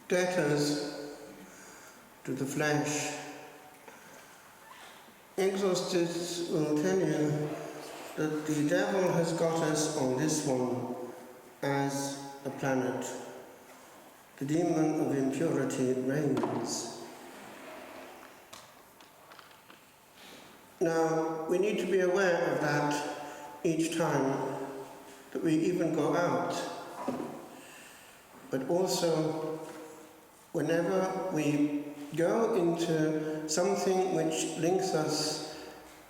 debtors to the flesh. Exorcists will tell you that the devil has got us on this one as a planet. The demon of impurity reigns. Now, we need to be aware of that each time that we even go out, but also whenever we go into something which links us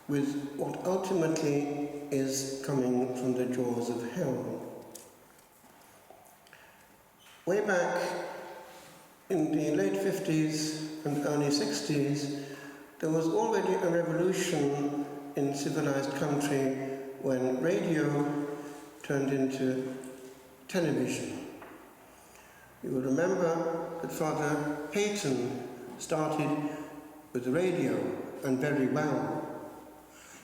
with what ultimately is coming from the jaws of hell. Way back in the late 50s and early 60s, there was already a revolution in civilized country when radio turned into television. You will remember that Father Peyton started with the radio, and very well.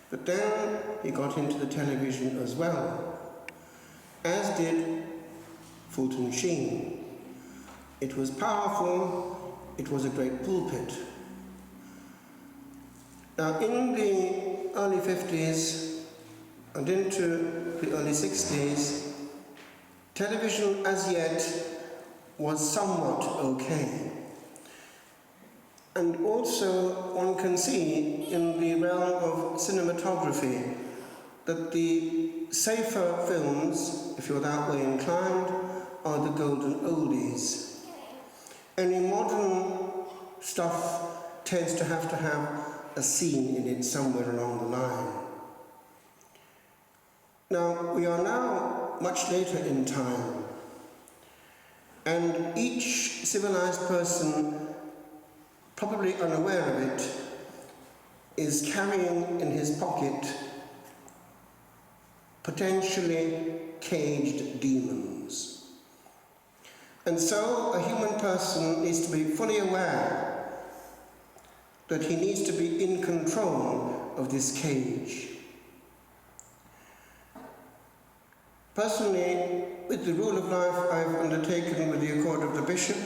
But then he got into the television as well, as did Fulton Sheen. It was powerful, it was a great pulpit. Now, in the early 50s and into the early 60s, television as yet was somewhat okay. And also one can see in the realm of cinematography that the safer films, if you're that way inclined, are the golden oldies. Any modern stuff tends to have a scene in it somewhere along the line. Now, we are now much later in time, and each civilized person, probably unaware of it, is carrying in his pocket potentially caged demons. And so a human person needs to be fully aware that he needs to be in control of this cage. Personally, with the rule of life I've undertaken with the accord of the bishop,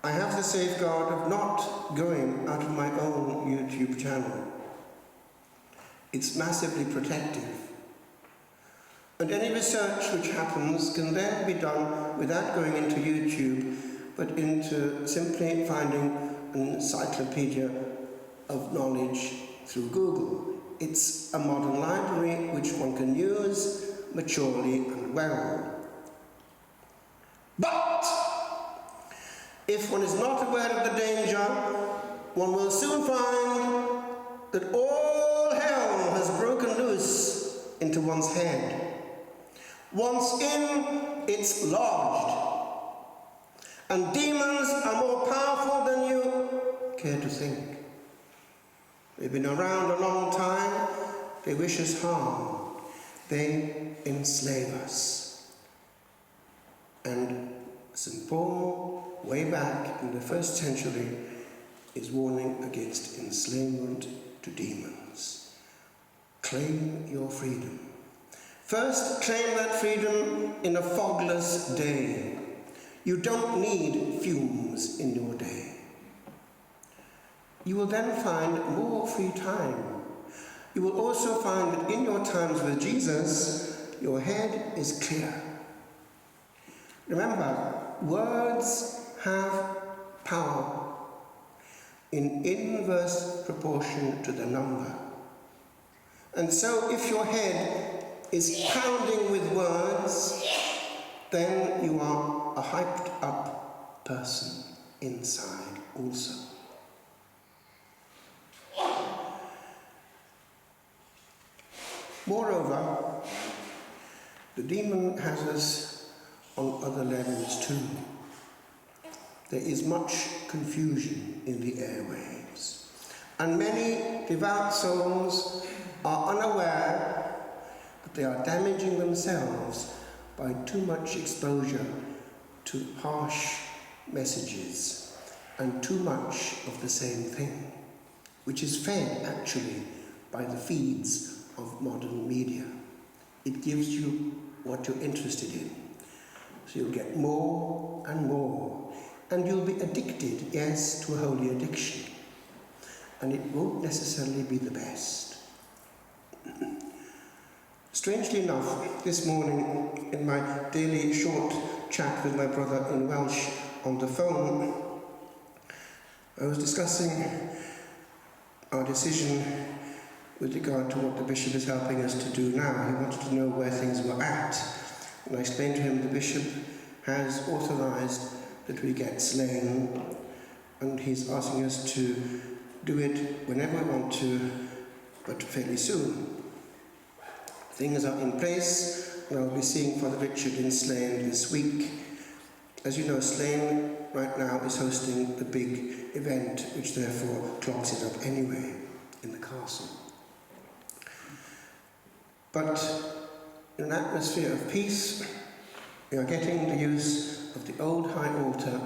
I have the safeguard of not going out of my own YouTube channel. It's massively protective. And any research which happens can then be done without going into YouTube, but into simply finding an encyclopedia of knowledge through Google. It's a modern library which one can use maturely and well. But if one is not aware of the danger, one will soon find that all hell has broken loose into one's head. Once in, it's lodged. And demons are more powerful than you care to think. They've been around a long time. They wish us harm. They enslave us. And St. Paul, way back in the 1st century, is warning against enslavement to demons. Claim your freedom. First, claim that freedom in a fogless day. You don't need fumes in your day. You will then find more free time. You will also find that in your times with Jesus, your head is clear. Remember, words have power in inverse proportion to the number. And so if your head is pounding with words, then you are a hyped up person inside also. Moreover, the demon has us on other levels too. There is much confusion in the airwaves, and many devout souls are unaware that they are damaging themselves by too much exposure to harsh messages and too much of the same thing, which is fed actually by the feeds of modern media. It gives you what you're interested in. So you'll get more and more. and you'll be addicted, yes, to a holy addiction. And it won't necessarily be the best. Strangely enough, this morning, in my daily short chat with my brother in Welsh on the phone, I was discussing our decision with regard to what the bishop is helping us to do now. He wanted to know where things were at. And I explained to him the bishop has authorised that we get slaying, and he's asking us to do it whenever we want to, but fairly soon. Things are in place, and I'll be seeing Father Richard in Slane this week. As you know, Slane right now is hosting the big event, which therefore clogs it up anyway in the castle. But in an atmosphere of peace, we are getting the use of the old high altar,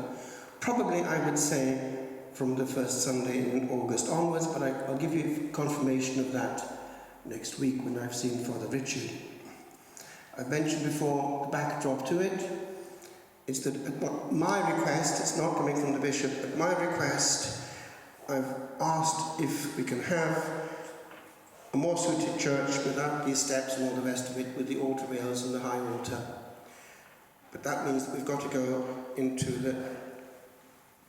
probably I would say from the first Sunday in August onwards, but I'll give you confirmation of that next week when I've seen Father Richard. I've mentioned before the backdrop to it. It's that at my request, it's not coming from the bishop, at my request, I've asked if we can have a more suited church without these steps and all the rest of it, with the altar rails and the high altar. But that means that we've got to go into the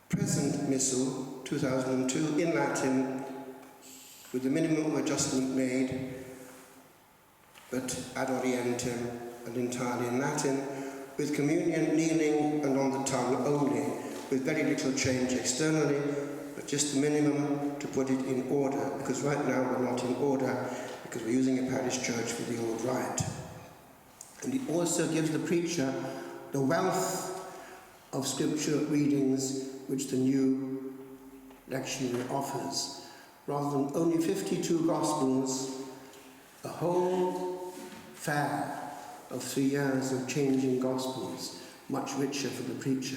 present Missal, 2002, in Latin, with the minimum adjustment made, but ad orientem and entirely in Latin, with communion kneeling and on the tongue only, with very little change externally, but just the minimum to put it in order, because right now we're not in order, because we're using a parish church for the old rite. And it also gives the preacher the wealth of scripture readings which the new lectionary offers. Rather than only 52 Gospels, a whole fair of 3 years of changing Gospels, much richer for the preacher.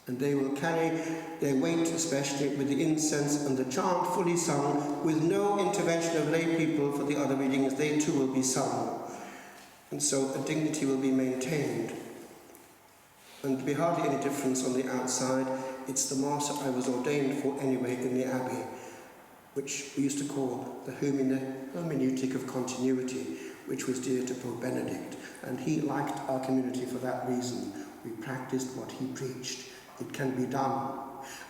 And they will carry their weight, especially with the incense and the chant fully sung, with no intervention of lay people for the other readings. They too will be sung. And so a dignity will be maintained. And there'll be hardly any difference on the outside. It's the Mass I was ordained for anyway in the Abbey, which we used to call the hermeneutic of continuity, which was dear to Pope Benedict. And he liked our community for that reason. We practiced what he preached. It can be done.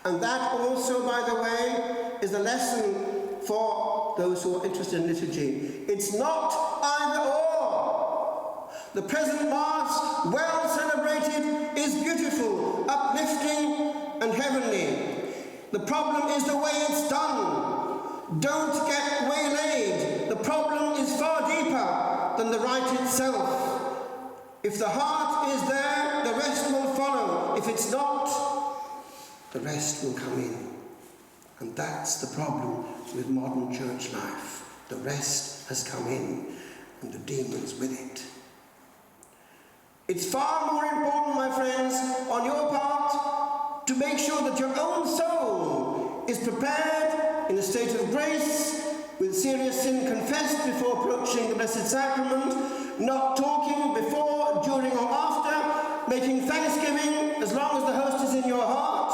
And that also, by the way, is a lesson for those who are interested in liturgy. It's not either or. The present Mass, well celebrated, is beautiful, uplifting, and heavenly. The problem is the way it's done. Don't get waylaid. The problem is far deeper than the rite itself. If the heart is there, the rest will follow. If it's not, the rest will come in. And that's the problem with modern church life. The rest has come in, and the demons with it. It's far more important, my friends, on your part, to make sure that your own soul is prepared in a state of grace, with serious sin confessed before approaching the Blessed Sacrament, not talking before, during or after, making thanksgiving as long as the host is in your heart.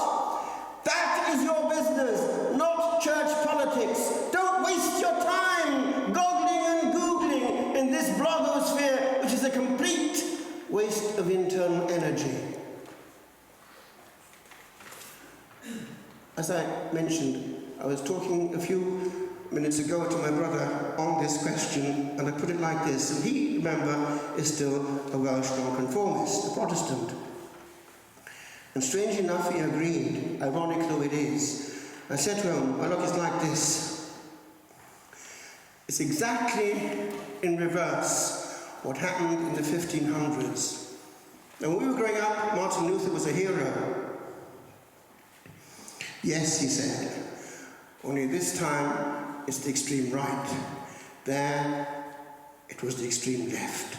That is your business, not church politics. Don't waste your time goggling and googling in this blogosphere, which is a complete waste of internal energy. As I mentioned, I was talking a few minutes ago to my brother on this question, and I put it like this, and he, remember, is still a Welsh nonconformist, a Protestant. And strangely enough, he agreed, ironic though it is. I said to him, well, look, it's like this. It's exactly in reverse what happened in the 1500s. And when we were growing up, Martin Luther was a hero. Yes, he said, only this time it's the extreme right. There, it was the extreme left.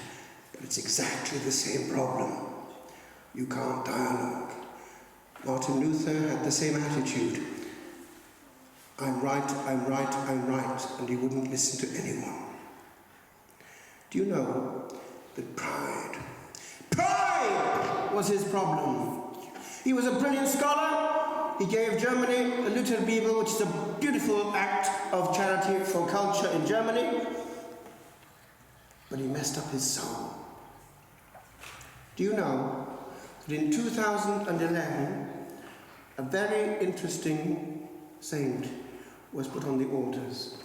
But it's exactly the same problem. You can't dialogue. Martin Luther had the same attitude. I'm right, I'm right, I'm right, and he wouldn't listen to anyone. Do you know that pride was his problem? He was a brilliant scholar. He gave Germany the Lutherbibel, which is a beautiful act of charity for culture in Germany. But he messed up his soul. Do you know that in 2011, a very interesting saint was put on the altars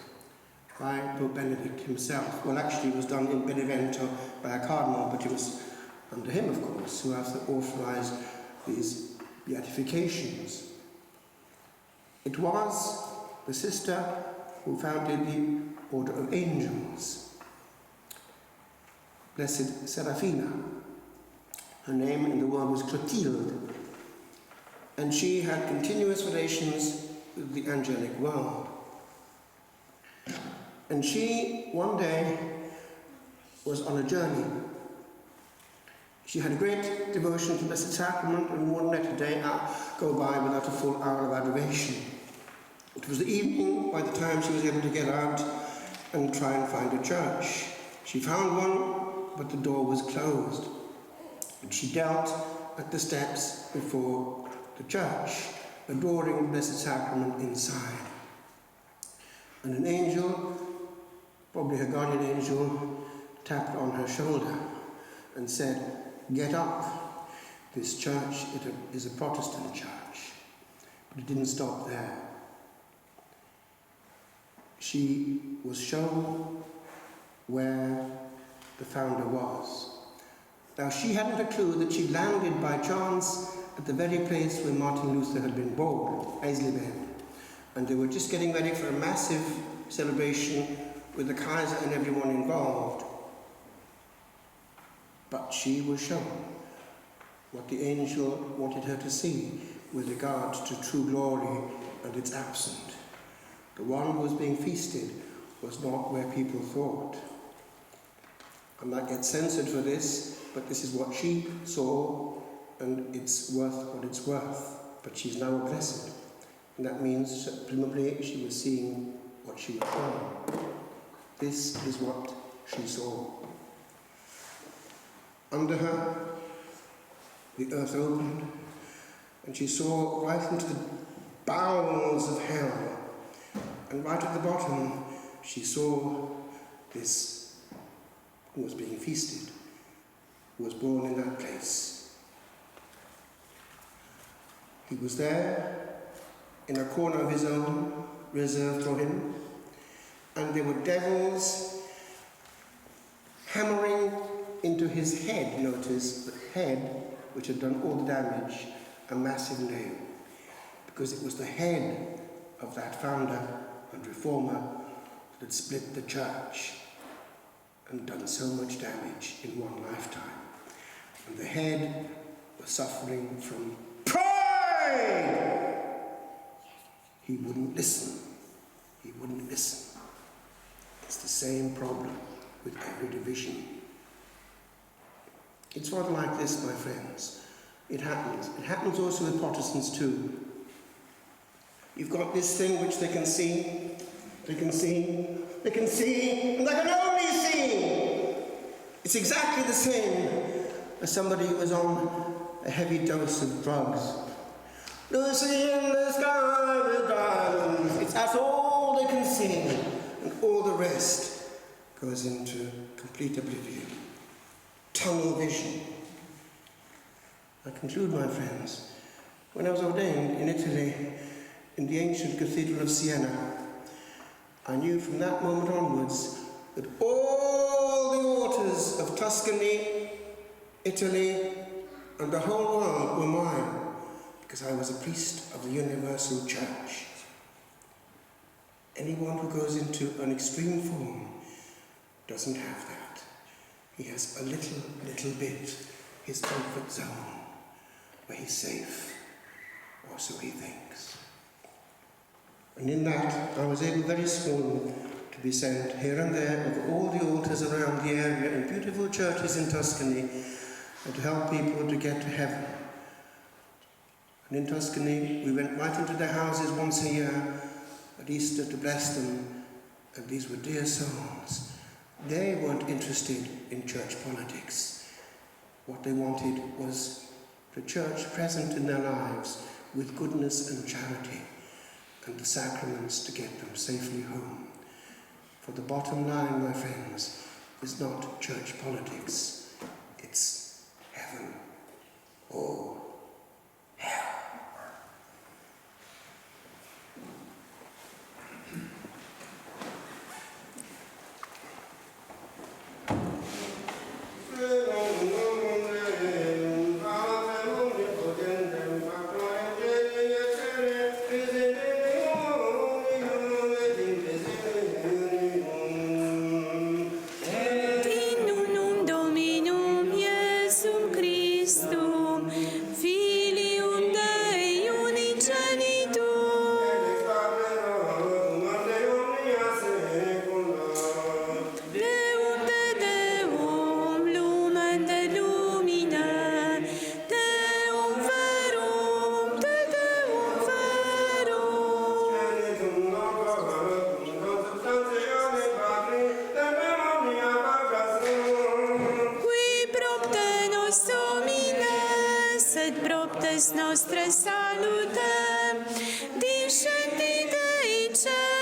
by Pope Benedict himself? Well, actually it was done in Benevento by a cardinal, but it was under him, of course, who has authorized these beatifications. It was the sister who founded the Order of Angels, Blessed Serafina. Her name in the world was Clotilde, and she had continuous relations with the angelic world. And she, one day, was on a journey. She had a great devotion to the Blessed Sacrament, and wouldn't let a day go by without a full hour of adoration. It was the evening by the time she was able to get out and try and find a church. She found one, but the door was closed. And she knelt at the steps before the church, adoring the Blessed Sacrament inside. And an angel, probably her guardian angel, tapped on her shoulder and said, "Get up. This church is a Protestant church." But it didn't stop there. She was shown where the founder was. Now, she hadn't a clue that she landed by chance at the very place where Martin Luther had been born, Eisleben. And they were just getting ready for a massive celebration with the Kaiser and everyone involved. But she was shown what the angel wanted her to see with regard to true glory and its absent. The one who was being feasted was not where people thought. I might get censored for this, but this is what she saw, and it's worth what it's worth. But she's now a blessed, and that means that presumably she was seeing what she was shown. This is what she saw. Under her, the earth opened, and she saw right into the bowels of hell. And right at the bottom, she saw this who was being feasted, who was born in that place. He was there in a corner of his own, reserved for him, and there were devils hammering into his head, notice, the head which had done all the damage, a massive nail, because it was the head of that founder and reformer that had split the church and done so much damage in one lifetime. And the head was suffering from pride. He wouldn't listen. He wouldn't listen. It's the same problem with every division. It's rather like this, my friends. It happens. It happens also with Protestants too. You've got this thing which they can see, and they can only see. It's exactly the same as somebody who was on a heavy dose of drugs. Lucy in the sky with diamonds. That's all they can see, and all the rest goes into complete oblivion. Tunnel vision. I conclude, my friends. When I was ordained in Italy, in the ancient Cathedral of Siena, I knew from that moment onwards that all the altars of Tuscany, Italy, and the whole world were mine, because I was a priest of the Universal Church. Anyone who goes into an extreme form doesn't have that. He has a little bit, his comfort zone, where he's safe, or so he thinks. And in that, I was able very soon to be sent here and there over all the altars around the area in beautiful churches in Tuscany, and to help people to get to heaven. And in Tuscany, we went right into their houses once a year at Easter to bless them, and these were dear souls. They weren't interested in church politics. What they wanted was the Church present in their lives with goodness and charity, and the sacraments to get them safely home. For the bottom line, my friends, is not church politics, it's heaven or hell. Nostre salutem, discendi Dei cieli.